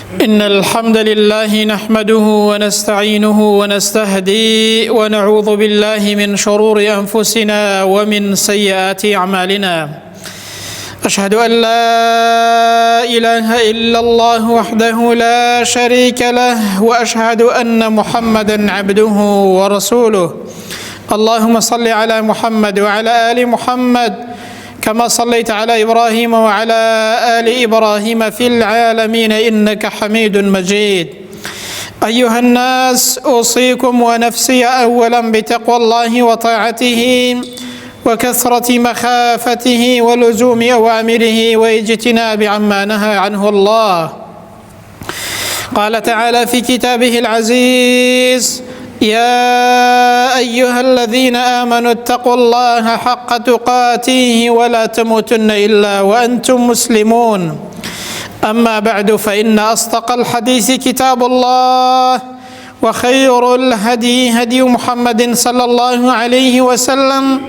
إن الحمد لله نحمده ونستعينه ونستهديه ونعوذ بالله من شرور أنفسنا ومن سيئات أعمالنا. أشهد أن لا إله إلا الله وحده لا شريك له، وأشهد أن محمدا عبده ورسوله. اللهم صل على محمد وعلى آل محمد كما صليت على إبراهيم وعلى آل إبراهيم في العالمين إنك حميد مجيد. أيها الناس، أوصيكم ونفسي أولا بتقوى الله وطاعته وكثرة مخافته ولزوم أوامره واجتناب عما نهى عنه الله. قال تعالى في كتابه العزيز: يا أيها الذين آمنوا اتقوا الله حق تقاته ولا تموتن إلا وأنتم مسلمون. أما بعد، فإن أصدق الحديث كتاب الله، وخير الهدي هدي محمد صلى الله عليه وسلم،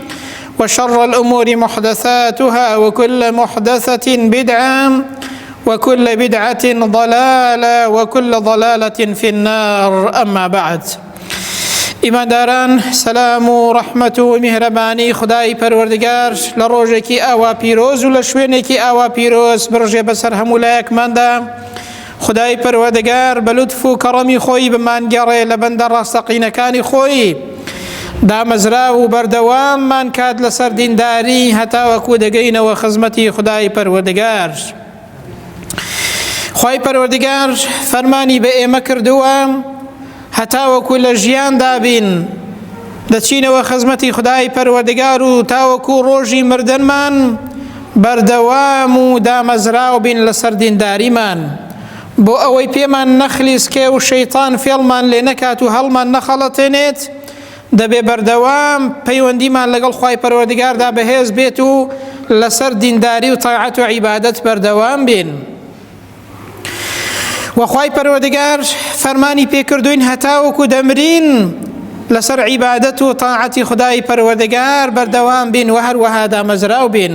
وشر الأمور محدثاتها، وكل محدثة بدعة، وكل بدعة ضلالة، وكل ضلالة في النار. أما بعد، ئیمانداران، سەلام و ڕەحمەت و میهرەبانی خودای پەروەردگار لە ڕۆژێکی ئاوا پیرۆز و لە شوێنێکی ئاوا پیرۆز بڕژێ بەسەر هەموو لایەکماندا. خودای پەروەردگار بە لوتف و کەڕەمی خۆی بمانگەڕێ لە بەندە ڕاستەقینەکانی خۆی، دامەزرا و بەردەواممان کات لەسەر دینداری هەتاوەکو دەگەینەوە خزمەتی خودای پەروەردگار. خودای پەروەردگار فەرمانی بە ئێمە کردووە هەتاوەکو لە ژیاندا بین، دەچینەوە خزمەتی خودای پەروەردگار و تاوەکو ڕۆژی مردنمان بەردەوام و دامەزراو بین لەسەر دینداریمان، بۆ ئەوەی پێمان نەخلیسکێ و شەیطان فێڵمان لێ نەکات و هەڵمان نەخەڵەتێنێت. دەبێ بەردەوام پەیوەندیمان لەگەڵ خودای پەروەردگاردا بەهێز بێت و لەسەر دینداری و تاعەت و عیبادەت بەردەوام بین. وخوای پەروەردگار فەرمانی پێکردوین هەتاوەکو دەمرین لەسەر عیبادەت و تاعەتی خودای پەروەردگار بەردەوام بین و هەروەها دامەزراو بین.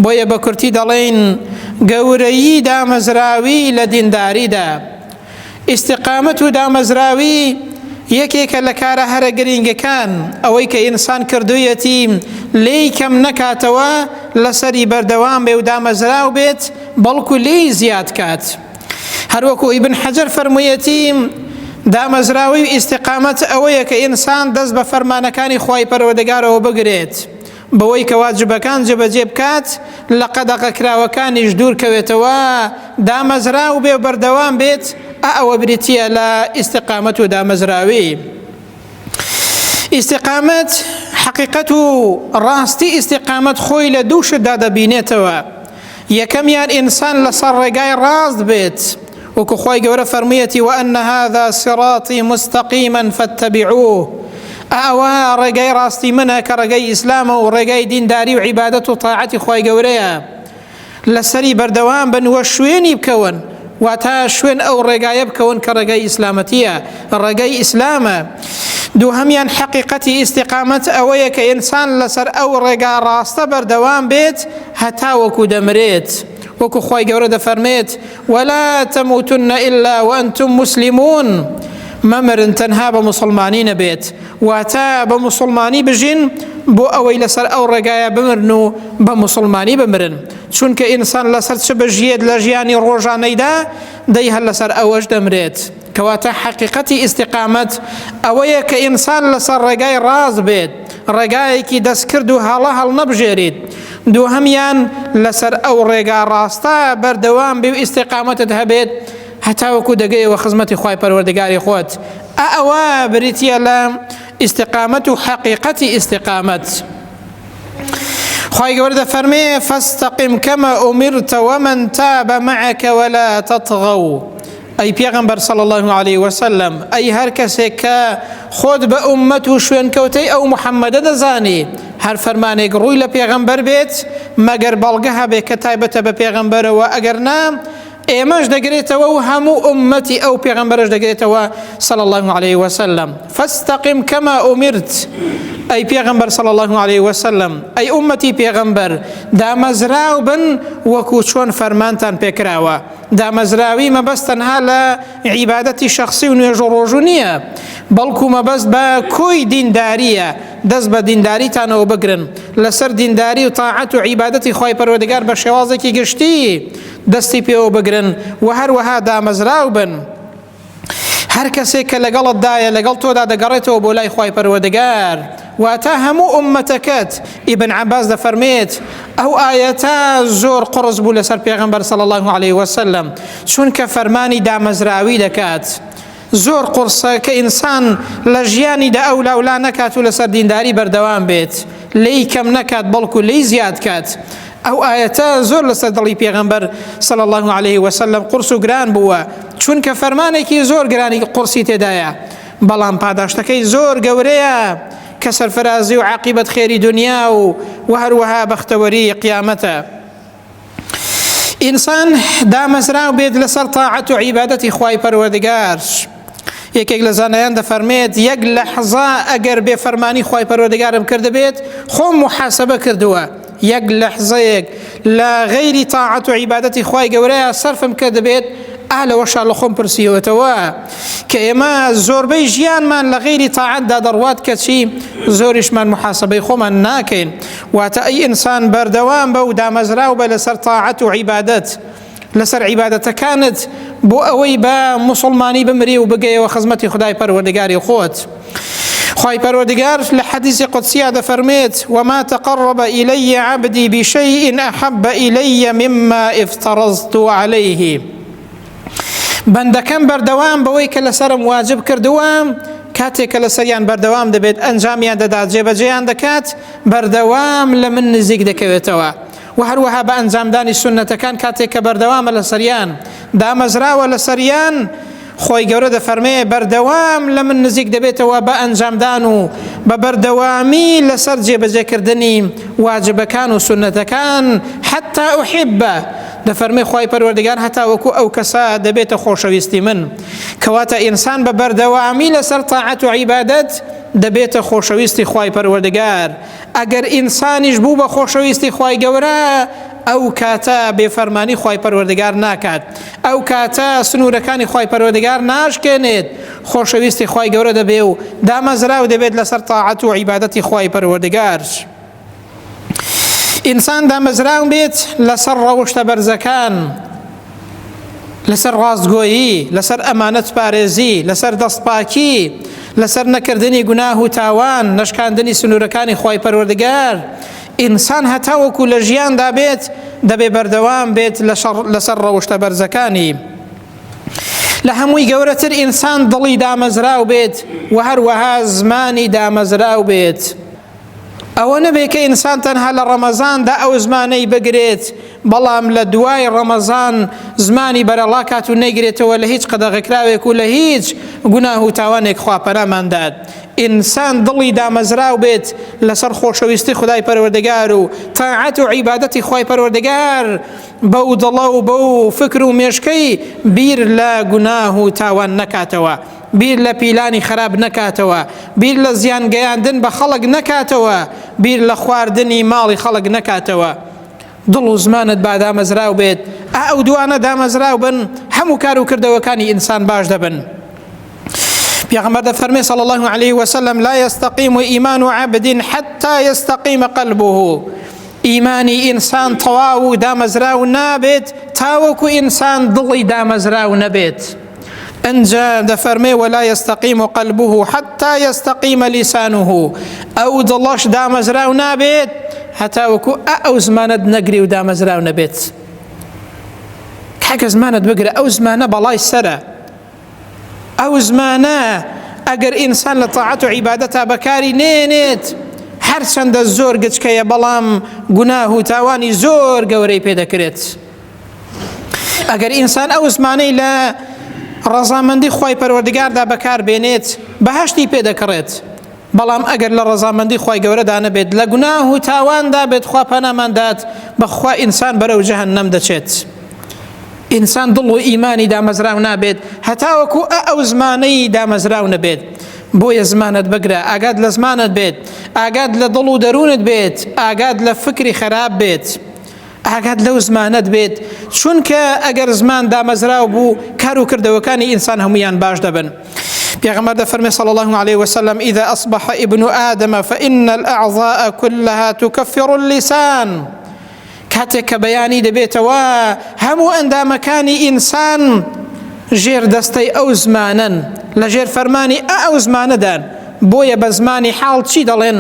بۆیە بە کورتی دەڵێن گەورەیی دامەزراوی لە دینداریدا. ئیستیقامەت و دامەزراوی یەکێکە لە کارە هەرە گرنگەکان، ئەوەی کە ئینسان کردوویەتی لێی کەم نەکاتەوە لەسەری بەردەوام بێ و دامەزراو بێت، بەڵکو لێی زیاد کات. هەروەکو ئیبن حەجەر فەرموویەتی دامەزراوی و ئیستیقامەت ئەوەیە کە ئینسان دەست بە فەرمانەکانی خودای پەروەردگارەوە بگرێت، بەوەی کە واجبەکان جێبەجێ بکات، لە قەدەغە کراوەکانیش دوور کەوێتەوە، دامەزراو بێ و بەردەوام بێت. ئەوە بریتیە لە ئیستیقامەت و دامەزراوی. ئیستیقامەت حەقیقەت و ڕاستی ئیستیقامەت خۆی لە دوو شتدا دەبینێتەوە. یەکەمیان ئینسان لەسەر ڕێگای ڕاست بێت، وەکو خۆی گەورە فەرموویەتی: وأن هذا صراطي مستقيما فاتبعوه. ئەوە ڕێگای ڕاستی منە کە ڕێگای ئیسلامە و ڕێگای دینداری و عیبادەت و تاعەتی خۆی گەورەیە. لەسەری بەردەوام بن وە شوێنی بکەون، واتە شوێن ئەو ڕێگایە بکەون کە ڕێگای ئیسلامەتیە، ڕێگای ئیسلامە. دووهەمیان حەقیقەتی ئیستیقامەت ئەوەیە کە ئینسان لەسەر ئەو ڕێگا ڕاستە بەردەوام بێت هەتاوەکو دەمرێت، وەکو خۆی گەورە دەفەرمێت: ولا تموتن إلا وأنتم مسلمون. مەمرن تەنها بە موسڵمانی نەبێت، واتە بە موسڵمانی بژین بۆ ئەوەی لەسەر ئەو ڕێگایە بمرن و بە موسڵمانی بمرن. چونکە ئینسان لەسەر چ بژێت لە ژیانی ڕۆژانەیدا، دەی هەر لەسەر ئەوەش دەمرێت. کەواتە حەقیقەتی ئیستیقامەت ئەوەیە کە ئینسان لەسەر ڕێگای ڕاست بێت، ڕێگایەکی دەستکرد و هەڵە نەبژێریت. دووهەمیان لەسەر ئەو ڕێگا ڕاستە بەردەوام بێ و ئیستیقامەتت هەبێت هەتاوەکو دەگەیەوە خزمەتی خودای پەروەردگاری خۆت. ئەوە بریتیە لە ئیستیقامەت و حەقیقەتی ئیستیقامەت. خودای گەورە دەفەرمێ: فاستقم كما أمرت ومن تاب معك ولا تطغوا. ئەی پێغەمبەر صلی الله عليه وسلم، ئەی هەر کەسێک کە خۆت بە ئومەت و شوێنکەوتەی ئەو محەممەدە دەزانی، هەر فەرمانێک ڕووی لە پێغەمبەر بێت مەگەر بەڵگە هەبێت کە تایبەتە بە پێغەمبەرەوە، ئەگەر نا ئێمەش دەگرێتەوە و هەموو ئومەتی ئەو پێغەمبەرش دەگرێتەوە صلی الله عليه وسلم. فاستقم كما أمرت. ئەی پێغەمبەر صلی الله عليه وسلم، ئەی ئومەتی پێغەمبەر، دامەزراو بن وەکو چۆن فەرمانتان پێکراوە، دامەزراوی مەبەست تەنها لە عیبادەتی شەخسی و نوێژ و ڕۆژوو نییە، بەڵکو مەبەست بە کۆی دینداریە. دەست بە دینداریتانەوە بگرن، لەسەر دینداری و تاعەت و عیبادەتی خی پەروەردگار بە شێوازێکی گشتی دەستی پێوە بگرن و هەروەها دامەزراو بن. هەر کەسێک کە لەگەڵتدایە لەگەڵ تۆدا دەگەڕێتەوە بۆ لای خی پەروەردگار، واتە هەموو ئومەتەکەت. ئیبن عەباس دەفەرمێت ئەو ئاەتە زۆر قڕس بوو لەسەر پێغەمبەر صلی الله عليه وسلم، چونکە فەرمانی دامەزراوی دەکات. زۆر قورسە کە ئینسان لە ژیانیدا ئەو لاولا نەکات و لەسەر دینداری بەردەوام بێت، لی کەم نەکات بەڵکو لی زیاد کات. ئەو ئاەتە زۆر لەسەر دڵی پێغەمبەر صلی الله عليه وسلم قورس و گران بووە، چونکە فەرمانێکی زۆر گرانی قورسی تێدایە، بەڵام پاداشتەکەی زۆر گەورەیە کە سەرفرازی و عاقبەت خێری دنیا و هەروەها بەختەوەری قیامەتە. ئینسان دامەزراو بێت لەسەر تاعەت و عیبادەتی خوای پەروەردگار. یەکێک لە زانایان دەفەرمێت یەک لەحظە ئەگەر بێفەرمانی خوای پەروەردگارم کردبێت خۆم محاسبە کردووە، یەک لەحظەیەک لە غەیری تاعەت و عیبادەتی خوای گەورەیە سەرفم کردبێت ئالەوەشا لە خۆم پرسیەوەتەوە کە ئێمە زۆربەی ژیانمان لە غەیری تاعەتدا دەڕوات کەچی زۆریشمان محاسبەی خۆمان ناکەین. واتە ئەی ئینسان بەردەوام بە و دامەزراو بە لەسەر تاعەت و عیبادەت، لەسەر عیبادەتەکانت بۆ ئەوەی بە موسڵمانی بمری و بگەیەوە خزمەتی خدای پەروەردگاری خۆت. خی پەروەردگار لە حەدیثی قودسیە دەفەرمێت وما تقرب إلي عبدي بشيء أحب إلي مما افترضت عليه. بەندەکەم بەردەوام بەوەی کە لەسرم واجب کردووە، کاتێک کە لەسەریان بەردەوام دەبێت ئەنجامیان دەدات جێبەجێیان دەکات، بەردەوام لە من نزیک دەکەوێتەوە. و هەروەها بە ئەنجامدانی سونەتەکان کاتێک کە بەردەوامە لەسەریان دامەزراوە لەسەریان، خۆی گەورە دەفەرمێ بەردەوام لە من نزیک دەبێتەوە بە ئەنجامدان و بە بەردەوامی لەسەر جێبەجێکردنی واجبەکان و سونەتەکان حتا ئوحیبە. دەفەرمێ خی پەروەردگار هەتا وەکو ئەو کەسە دەبێتە خۆشەویستی من. کەواتە ئینسان بە بەردەوامی لەسەر تاعەت و عیبادەت دەبێتە خۆشەویستی خی پەروەردگار. ئەگەر ئینسانیش بوو بە خۆشەویستی خی گەورە، ئەو کاتە بێفەرمانی خی پەروەردگار ناکات، ئەو کاتە سنوورەکانی خی پەروەردگار ناشکێنێت، خۆشەویستی خی گەورە دەبێ و دامەزراو دەبێت لەسەر تاعەت و عیبادەتی خی پەروەردگار. ئینسان دامەزراو بێت لەسەر ڕەوشتە بەرزەکان، لەسەر ڕاستگۆیی، لەسەر ئەمانەت پارێزی، لەسەر دەستپاکی، لەسەر نەکردنی گوناه و تاوان، نەشکاندنی سنوورەکانی خی پەروەردگار. ئینسان هەتاوەکو لە ژیاندا بێت دەبێ بەردەوام بێت لەسەر ڕەوشتە بەرزەکانی. لە هەمووی گەورەتر ئینسان دڵی دامەزراو بێت و هەروەها زمانی دامەزراو بێت. ئەوە نەبێت کە ئینسان تەنها لە ڕەمەزاندا ئەو زمانەی بگرێت، بەڵام لە دوای ڕەمەزان زمانی بەرەڵا کات و نەیگرێتەوە لە هیچ قەدەغەکراوێک و لە هیچ گوناه و تاوانێک خوا پەناماندات. ئینسان دڵی دامەزراو بێت لەسەر خۆشەویستی خدای پەروەردگار و تاعەت و عیبادەتی خی پەروەردگار، بەو دڵە و بەو فکر و مێشکەی بیر لە گوناه و تاوان نەکاتەوە، بیر لە پیلانی خراپ نەکاتەوە، بیر لە زیان گەیاندن بە خەڵک نەکاتەوە، بیر لە خواردنی ماڵی خەڵک نەکاتەوە. دڵ و زمانت با دامەزراو بێت، ئەو دوانە دامەزراو بن، هەموو کار و کردەوەکانی ئینسان باش دەبن. پیغمبر دەفەرمێ صلی الله عليه وسلم لا يستقيم إيمان عبد حتى يستقيم قلبه. ئیمانی ئینسان تەواو و دامەزراو نابێت تاوەکو ئینسان دڵی دامەزراو نەبێت. ئەنجا دەفەرمێ ولا يستقيم قلبه حتى يستقيم لسانه. ئەو دڵەش دامەزراو نابێت هەتاوەکو ئەو زمانت نەگری و دامەزراو نەبێت. کاکە زمانت بگرە، ئەو زمانە بەڵای سەرە. ئەو زمانە ئەگەر ئینسان لە تاعەت و عیبادەتا بەکاری نێنێت، هەرچەندە زۆر گچکەیە بەڵام گوناه و تاوانی زۆر گەورەی پێدەکرێت. ئەگەر ئینسان ئەو زمانەی لە ڕەزامەندی خی پەروەردگاردا بەکار بێنێت، بەهەشتی پێدەکڕێت. بەڵام ئەگەر لە ڕەزامەندی خی گەورەدا نەبێت، لە گوناه و تاواندا بێت، خوا پەناماندات، بەخوا ئینسان بەرەو جەهەنەم دەچێت. ئینسان دڵ و ئیمانی دامەزراو نابێت هەتاوەکو ئەو زمانەی دامەزراو نەبێت. بۆیە زمانت بگرە، ئاگاد لە زمانت بێت، ئاگاد لە دڵ و دەروونت بێت، ئاگاد لە فکری خراپ بێت. ئاگات لەو زمانەت بێت، چونکە ئەگەر زمان دامەزراو بوو کار و کردەوەکانی ئینسان هەمویان باش دەبن. پیغمبر دەفەرمێ صلى الله عليه وسلم إذا أصبح ابن آدم فإن الأعضاء كلها تكفر اللسان. کاتێک کە بەیانی دەبێتەوە هەموو ئەندامەکانی ئینسان ژێر دەستەی ئەو زمانن، لە ژێر فەرمانی ئەو زمانەدان. بۆیە بە زمانی حاڵ چی دەڵێن؟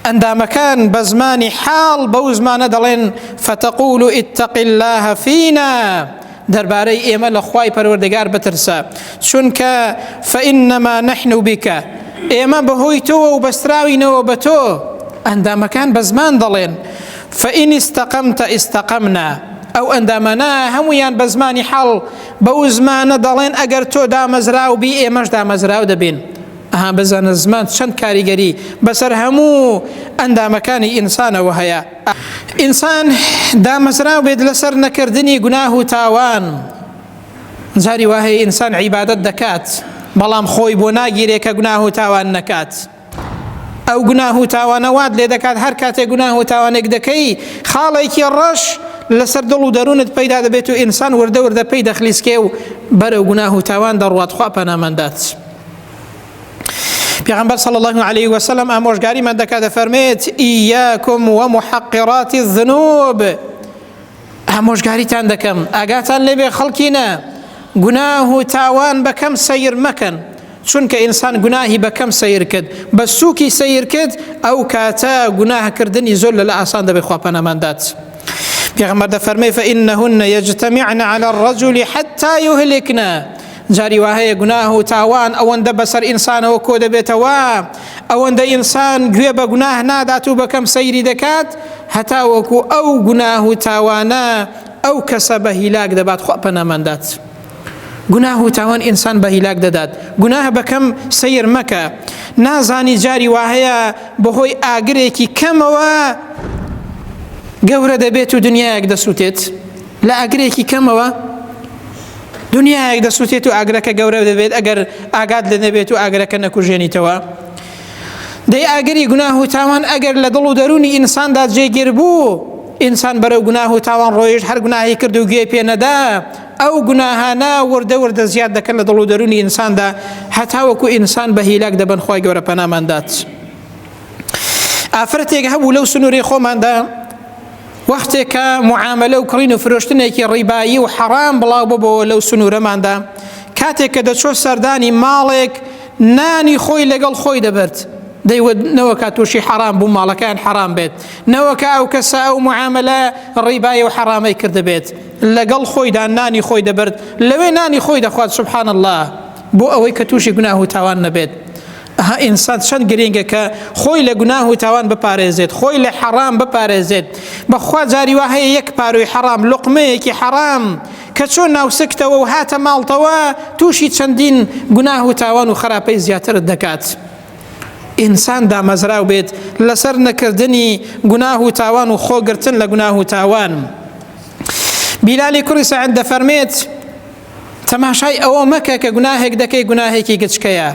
ئەندامەکان بە زمانی حاڵ بەو زمانە دەڵێن فتقول اتق الله فينا، دەربارەی ئێمە لە خوای پەروەردگار بترسە، چونکە فإنما نحن بك، ئێمە بەهۆی تۆوە و بەستراوینەوە بە تۆ. ئەندامەکان بە زمان دەڵێن فإن استقمت استقمنا، ئەو ئەندامانە هەمویان بە زمانی حاڵ بەو زمانە دەڵێن ئەگەر تۆ دامەزراو بی ئێمەش دامەزراو دەبین. بزانە زمان چەند کاریگەری بەسەر هەموو ئەندامەکانی ئینسانەوە هەیە. ئینسان دامەزراو بێت لەسەر نەکردنی گوناه و تاوان. جاری وهەیە ئینسان عیبادەت دەکات بەڵام خۆی بۆ ناگیرێ کە گوناه و تاوان نەکات. ئەو گوناه و تاوانە وات لێ دەکات هەر کاتێک گوناه و تاوانێک دەکەی خاڵێکی ڕەش لەسەر دڵ و دەروونت پەیدا دەبێت و ئینسان وردە وردە پێی دەخلیسکێ و بەرەو گوناه و تاوان دەڕوات. خوا پەنامەندات. پیغمبر صلى الله عليه وسلم ئامۆژگاری من دەکات دەفەرمێت ئیاکم ومحقرات الذنوب، ئامۆژگاریتان دەکەم ئاگاتان لێبێ خەڵکینە گوناه و تاوان بەکەم سەیر مەکەن، چونکە ئینسان گوناهی بەکەم سەیر کرد بە سووکی سەیر کرد ئەو کاتە گوناهکردنی زۆر لە ئاسان دەبێت. خوا پەنامەندات. پیغمبر دەفەرمێ فإنهن يجتمعن على الرجل حتى يهلكنا، جاری وهەیە گوناه و تاوان ئەوەندە بەسەر ئینسانەوە کۆ دەبێتەوە، ئەوەندە ئینسان گوێ بە گوناه نادات و بەکەم سەیری دەکات هەتا وەکو ئەو گوناه و تاوانە ئەو کەسە بە هیلاک دەبات. خوا پەنامەندات. گوناه و تاوان ئینسان بە هیلاک دەدات. گوناه بەکەم سەیر مەکە. نازانی جاری وهەیە بەهۆی ئاگرێکی کەمەوە گەورە دەبێت و دنیایەک دەسووتێت. لە ئاگرێکی کەمەوە دنیایەک دەسووتێت و ئاگرەکە گەورە دەبێت ئەگەر ئاگات لێ نەبێت و ئاگرەکە نەکوژێنیتەوە. دەی ئاگری گوناه و تاوان ئەگەر لە دڵ و دەرونی ئینساندا جێگیر بوو، ئینسان بەرەو گوناه و تاوان ڕۆیشت هەر گوناهی کرد و گوێ پێ نەدا، ئەو گوناهانە وردە وردە زیاد دەکەن لە دڵ و دەرونی ئینساندا هەتا وەکو ئینسان بە هیلاک دەبن. خوای گەورە پەنامەندات. ئافرەتێک هەبوو لەو سنووری خۆماندا وەختێک کە معاملە و کڕین و فرۆشتنێکی ڕیبایی و حەرام بڵاو ببەوە لەو سنوورەماندا، کاتێک کە دەچۆ سەردانی ماڵێک نانی خۆی لەگەڵ خۆی دەبرد، دەیوت نەوەکە تووشی حەرام بوو ماڵەکان حەرام بێت، نەوەکە ئەو کەسە ئەو معاملە ڕیبایی و حەرامی کرد بێت، لەگەڵ خۆیدا نانی خۆی دەبرد، لەوێ نانی خۆی دەخوات. سبحان الله، بۆ ئەوەی کە تووشی گوناه و تاوان نەبێت. ئینسان چەند گرنگە کە خۆی لە گوناه و تاوان بپارێزێت، خۆی لە حەرام بپارێزێت. بەخوا جاری وهەیە یەک پاروی حەرام، لوقمەیەکی حەرام کە چۆن ناوسکتەوە و هاتە ماڵتەوە تووشی چەندین گوناه و تاوان و خراپەی زیاترت دەکات. ئینسان دامەزراو بێت لەسەر نەکردنی گوناه و تاوان و خۆگرتن لە گوناه و تاوان. بیلالی کوڕی سەعد دەفەرمێت تەماشای ئەوە مەکە کە گوناهێک دەکەی گوناهێکی گچکەیە،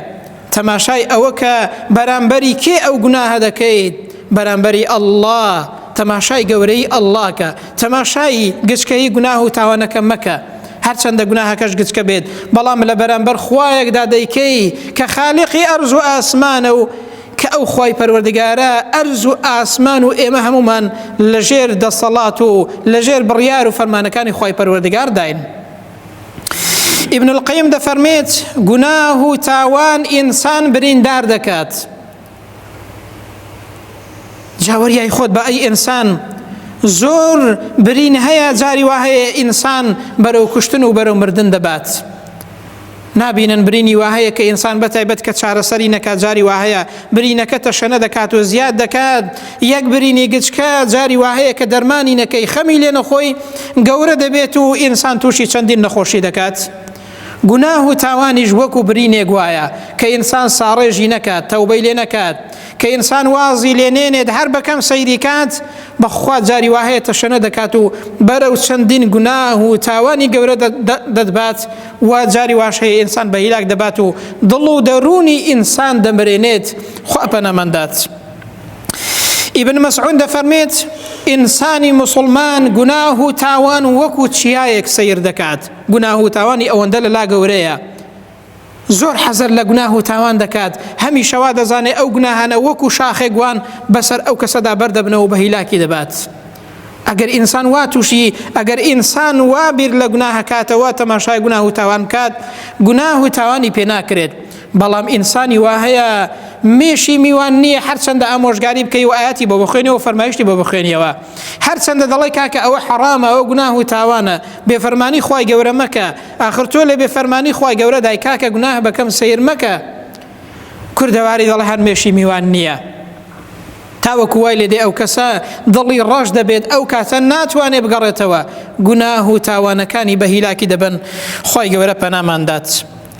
تەماشای ئەوە کە بەرامبەری کێ ئەو گوناهە دەکەیت، بەرامبەری ئەڵڵا، تەماشای گەورەی ئەڵڵاکە، تەماشای گچکەی گوناه و تاوانەکە مەکە. هەرچەندە گوناهەکەش گچکە بێت بەڵام لە بەرامبەر خوایەکدا دەیکەی کە خالیقی ئەرز و ئاسمانە و کە ئەو خوای پەروەردگارە ئەرز و ئاسمان و ئێمە هەمومان لەژێر دەسەڵات و لەژێر بڕیار و فەرمانەکانی خوای پەروەردگار داین. ابن القیم دەفەرمێت گوناه و تاوان ئینسان بریندار دەکات. جاوەریای خۆت بە ئەی ئینسان، زۆر برین هەیە جاری وهەیە ئینسان بەرەو کوشتن و بەرەو مردن دەبات. نابینن برینی وهەیە کە ئینسان بەتایبەت کە چارەسەری نەکات، جاری وهەیە برینەکە تەشەنە دەکات و زیاد دەکات. یەک برینی گچکە جاری وهەیە کە دەرمانی نەکەی، خەمی لێ نەخۆی، گەورە دەبێت و ئینسان تووشی چەندین نەخۆشی دەکات. گوناه و تاوانیش وەکو برینێک وایە کە ئینسان ساڕێژی نەکات، تەوبەی لێ نەکات، کە ئینسان وازی لێ نێنێت، هەر بەکەم سەیری کات بەخوا جاری وهەیە تەشەنە دەکات و بەرەو چەندین گوناه و تاوانی گەورە دەدبات و جاری واش هەیە ئینسان بە هیلاک دەبات و دڵ و دەرونی ئینسان دەمرێنێت. خوا پەنامەندات. ابن مسعود دەفەرمێت ئینسانی مسلمان گوناه و تاوان وەکو چیایەک سەیر دەکات. گوناه و تاوانی ئەوەندە لەلا گەورەیە، زۆر حەزەر لە گوناه و تاوان دەکات، هەمیشەوا دەزانێت ئەو گوناهانە وەکو شاخێک گوان بەسەر ئەو کەسەدا بەردەبنەوە بە هیلاکی دەبات. ئەگەر ئینسان وا تووشی، ئەگەر ئینسان وا بیر لە گوناه کاتەوە تەماشای گوناه و تاوان کات، گوناه و تاوانی پێ ناکرێت. بەڵام ئینسانی وا هەیە مێشی میوان نییە هەرچەندە ئامۆژگاری بکەی و ئاەتی بۆ بخوێنەوە، فەرمایشتی بۆ بخوێنیەوە، هەرچەندە دەڵێ کاکە ئەوە حەرامە، ئەوە گوناه و تاوانە، بێفەرمانی خوای گەورە مەکە، ئاخر تۆ لە بێفەرمانی خوای گەورە دای کاکە گوناه بەکەم سەیر مەکە. کوردەواری دەڵێ هەر مێشی میوان نییە، تاوەکو وای لێدێ ئەو کەسە دڵی ڕەش دەبێت، ئەو کاتە ناتوانێت بگەڕێتەوە، گوناه و تاوانەکانی بە هیلاکی دەبن. خوای گەورە پەناماندات.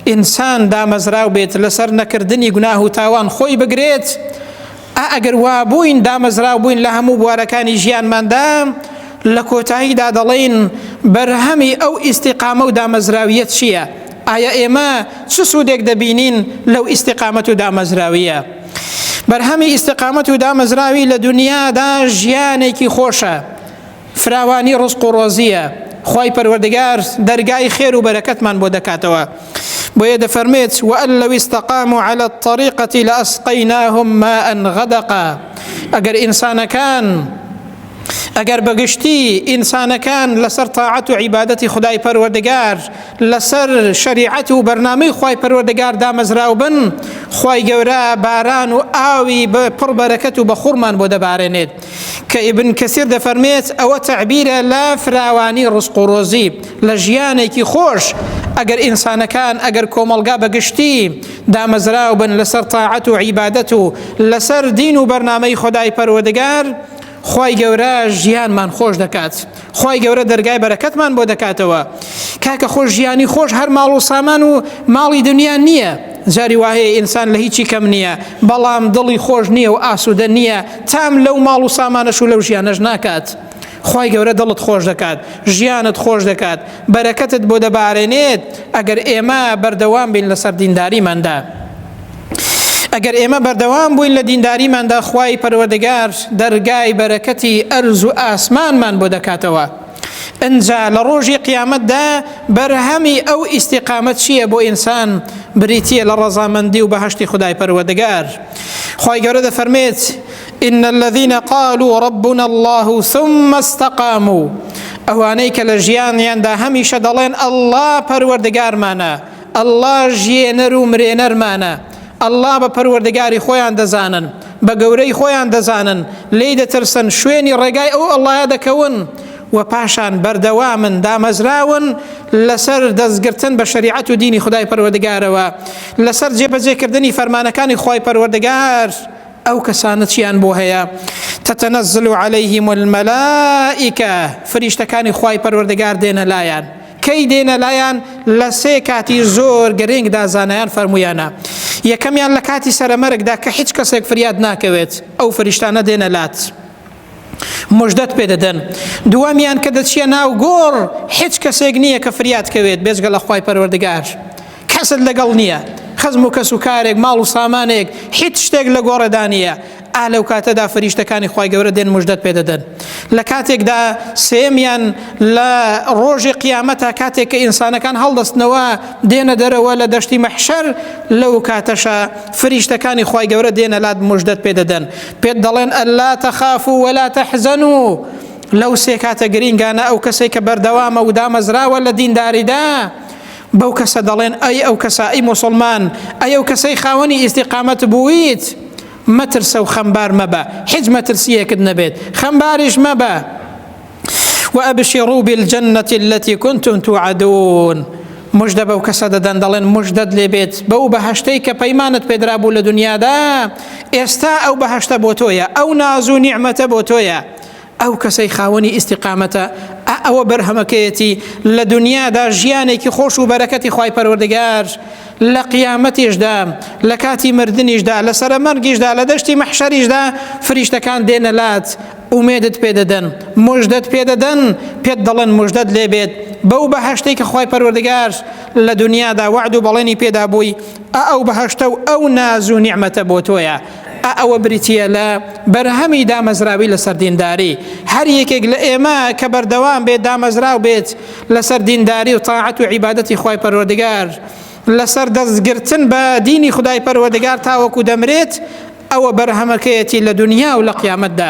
ئینسان دامەزراو بێت لەسەر نەکردنی گوناه و تاوان خۆی بگرێت، ئەگەر وا بووین دامەزراو بووین لە هەموو بوارەکانی ژیانماندا، لە کۆتاییدا دەڵێن بەرهەمی ئەو ئیستیقامە و دامەزراویەت چییە؟ ئایا ئێمە چ سوودێک دەبینین لەو ئیستیقامەت و دامەزراویە؟ بەرهەمی ئیستیقامەت و دامەزراوی لە دنیادا ژیانێکی خۆشە، فراوانی ڕزق و ڕۆزیە، خوای پەروەردگار دەرگای خێر و بەرەکەتمان بۆ دەکاتەوە. بۆیە دەفەرمێت وأن لو استقاموا على الطريقة لأسقيناهم ماء غدقا. ئەگەر بەگشتی ئینسانەکان لەسەر تاعەت و عیبادەتی خودای پەروەردگار، لەسەر شەریعەت و بەرنامەی خوای پەروەردگار دامەزراو بن، خوای گەورە باران و ئاوی پڕ بەرەکەت و بەخوڕمان بۆ دەبارێنێت. کە ئیبن کەسیر دەفەرمێت ئەوە تەعبیرە لە فراوانی ڕزق و ڕۆزی، لە ژیانێکی خۆش. ئەگەر ئینسانەکان ئەگەر کۆمەڵگا بەگشتی دامەزراو بن لەسەر تاعەت و عیبادەت و لەسەر دین و بەرنامەی خودای پەروەردگار، خوای گەورە ژیانمان خۆش دەکات، خوای گەورە دەرگای بەرەکەتمان بۆ دەکاتەوە. کاکە خۆش ژیانی خۆش هەر ماڵ و سامان و ماڵی دنیا نییە، جاری وایە ئینسان لە هیچی کەم نییە، بەڵام دڵی خۆش نییە و ئاسوودە نییە، تام لەو ماڵ و سامانەش و لەو ژیانەش ناکات. خوای گەورە دڵت خۆش دەکات، ژیانت خۆش دەکات، بەرەکەتت بۆ دەبارێنێت ئەگەر ئێمە بەردەوام بین لەسەر دینداریماندا. ئەگەر ئێمە بەردەوام بووین لە دینداریماندا، خوای پەروەردگار دەرگای بەرەکەتی ئەرز و ئاسمانمان بۆ دەکاتەوە. ئەنجا لە ڕۆژی قیامەتدا بەرهەمی ئەو ئیستیقامەت چییە بۆ ئینسان؟ بریتیە لە ڕەزامەندی و بەهەشتی خودای پەروەردگار. خوای گەورە دەفەرمێت إن الذين قالوا ربنا الله ثم استقاموا. ئەوانەی کە لە ژیانیاندا هەمیشە دەڵێن ئەڵڵا پەروەردگارمانە، ئەڵڵا ژێنەر و مرێنەرمانە، ئەڵڵا بە پەروەردگاری خۆیان دەزانن، بە گەورەی خۆیان دەزانن، لێی دەترسن، شوێنی ڕێگای ئەو ئەڵڵایە دەکەون، و پاشان بەردەوامن دامەزراون لەسەر دەستگرتن بە شەریعەت و دینی خودای پەروەردگارەوە، لەسەر جێبەجێکردنی فەرمانەکانی خوای پەروەردگار. ئەو کەسانە چیان بۆ هەیە؟ تتنزل عليهم الملائكة. فریشتەکانی خوای پەروەردگار دێنە لایەن. کەی دێنە لایەن؟ لە سێ کاتی زۆر گرنگدا زانایان فەرموویانە. یەکەمیان لە کاتی سەرەمەرگدا کە هیچ کەسێک فریاد ناکەوێت، ئەو فریشتانە دێنە لات، مژدەت پێ دەدەن. دووەمیان کە دەچیە ناو گۆڕ، هیچ کەسێک نییە کە فریاد کەوێت بێجگە لە خوای پەروەردگار، کەست لەگەڵ نییە، خەزم و کەس و کارێک، ماڵ و سامانێک، هیچ شتێک لە گۆڕەدا نییە. لەو کاتەدا فریشتەکانی خوای گەورە دێن مژدەت پێ دەدەن. لە کاتێکدا سێمیان لە ڕۆژی قیامەتە، کاتێک کە ئینسانەکان هەڵدەستنەوە دێنە دەرەوە لە دەشتی مەحشەر، لەو کاتەشە فریشتەکانی خوای گەورە دێنە لات مژدەت پێ دەدەن، پێت دەڵێن ئەلا تەخافوا ولا تەحزەنوا. لەو سێ کاتە گرینگانە ئەو کەسێک کە بەردەوامە و دامەزراوە لە دینداریدا، بەو کەسە دەڵێن ئەی ئەو کەسە، ئەی مسلمان، ئەی ئەو کەسەی خاوەنی ئیستیقامەت بوویت، مەترسە و خەمبار مەبە، هیچ مەترسیەکت نەبێت، خەمباریش مەبە. وأبشروا بالجنة التي كنتم توعدون. مژدە بەو کەسە دەدەن، دەڵێن مژدەت لێبێت بەو بەهەشتەی کە پەیمانت پێدرا بوو لە دنیادا، ئێستا ئەو بەهەشتە بۆ تۆیە، ئەو ناز و نیعمەتە بۆ تۆیە. ئەو کەسەی خاوەنی ئیستیقامەتە، ئەوە بەرهەمەکەیەتی لە دنیادا ژیانێکی خۆش و بەرەکەتی خوای پەروەردگار، لە قیامەتیشدا، لە کاتی مردنیشدا، لە سەرەمەرگیشدا، لە دەشتی مەحشەریشدا فریشتەکان دێنە لات، ئومێدت پێ دەدەن، مژدەت پێ دەدەن، پێت دەڵێن مژدەت لێبێت بەو بەهەشتەی کە خوای پەروەردگار لە دنیادا وعد و بەڵێنی پێدا بووی، ئەو بەهەشتە و ئەو ناز و نیعمەتە بۆ تۆیە. ئەوە بریتە لە بەرهەمی دامەزراوی لەسەر دینداری. هەر یەکێک لە ئێمە کە بەردەوام بێت دامەزراو بێت لەسەر دینداری و تاعەت و عیبادەتی خوای پەروەردگار، لەسەر دەستگرتن بە دینی خدای پەروەردگار تاوەکو دەمرێت، ئەوە بەرهەمەکەیەتی لە دنیا و لە قیامەتدا.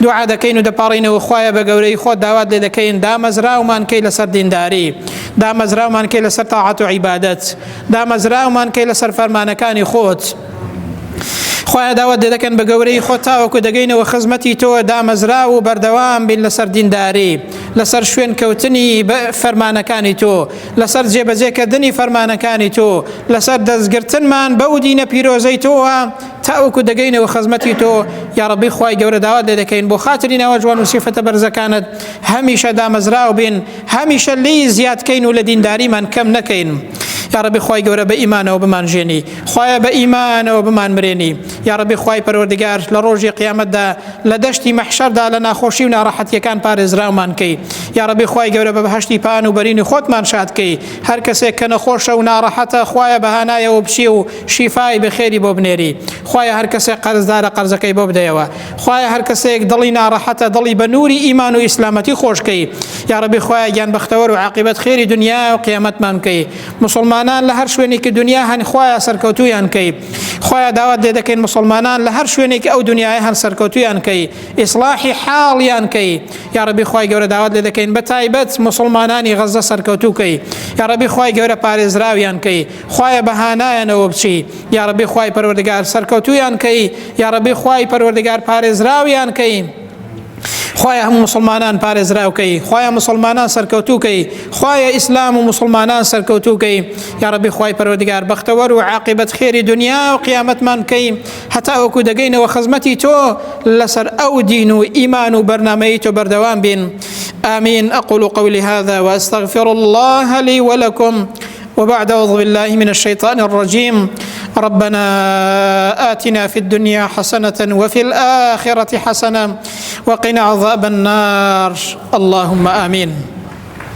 دوعا دەکەین و دەپاڕینەوە خوایە بە گەورەی خۆت داوات لێ دەکەین دامەزراومان کەی لەسەر دینداری، دامەزراومان کەی لەسەر تاعەت و عیبادەت، دامەزراومان کەی لەسەر فەرمانەکانی خۆت. خوایە داوات لێ دەکەن بە گەورەی خۆت تاوەکو دەگەینەوە خزمەتی تۆ دامەزرا و بەردەوام بین لەسەر دینداری، لەسەر شوێن کەوتنی فەرمانەکانی تۆ، لەسەر جێبەجێکردنی فەرمانەکانی تۆ، لەسەر دەستگرتنمان بەو دینە پیرۆزەی تۆوە تاوەکو دەگەینەوە خزمەتی تۆ. یا ربی خوای گەورە داوات لێ دەکەین بۆ خاتری ناوە جوان و سیفەتە بەرزەکانت هەمیشە دامەزراو بین، هەمیشە لی زیادکەین و لە دینداریمان کەم نەکەین. یا ربی خوای گەورە بە ئیمانەوە بمانژێنی، خوایە بە ئیمانەوە بمان مرێنی. یا ربی خوای پەروەردگار لە ڕۆژی قیامەتدا لە دەشتی مەحشەردا لە ناخۆشی و ناڕەحەتیەکان پارێزراومان کەی. یا ربی خوای گەورە بە بەهەشتی پان و بەرینی خۆتمان شاد کەی. هەر کەسێک کە نەخۆشە و ناڕەحەتە خوایە بەهانایەوە بچی و شیفای بەخێری بۆ بنێری. خوایە هەر کەسێک قەرزدارە قەرزەکەی بۆ بدەیەوە. خوایە هەر کەسێک دڵی ناڕەحەتە دڵی بە نووری ئیمان و ئیسلامەتی خۆشکەی. یا ربی خوایە گیان بەختەوەر و عاقبەت خێری دنیا و قیامەتمان کەی. مسلمانان لە هەر شوێنێکی دنیا هەن خوایە سەرکەوتویان کەی. خوایە داوات لێ دەکەین مسلمانان لە هەر شوێنێکی ئەو دنیای هەن سەرکەوتویان کەی، ئیسلاحی حاڵیان کەی. یا ربی خوای گەورە داوات لێ دەکەین بە تایبەت مسلمانانی غەزە سەرکەوتوو کەی. یا ربی خوای گەورە پارێزراویان کەی، خوایە بەهانایانەوە بچی. یا ربی خوای پەروەردگار سەرکەوتویان کەی. یا ربی خوای پەروەردگار پارێزراویان کەی. خوایە هەموو مسلمانان پارێزراوکەی، خوایە مسلمانان سەرکەوتووکەی، خوایە ئیسلام و مسلمانان سەرکەوتووکەی. یا ربی خوای پەروەردگار بەختەوەر و عاقبەت خێری دنیا و قیامەتمان کەی، هەتا وەکو دەگەینەوە خزمەتی تۆ لەسەر ئەو دین و ئیمان و بەرنامەی تۆ بەردەوام بین. آمين. أقول قولي هذا وأستغفر الله لي ولكم، وبعد أعوذ بالله من الشيطان الرجيم. ربنا آتنا في الدنيا حسنة وفي الآخرة حسنة وقنا عذاب النار. اللهم آمين.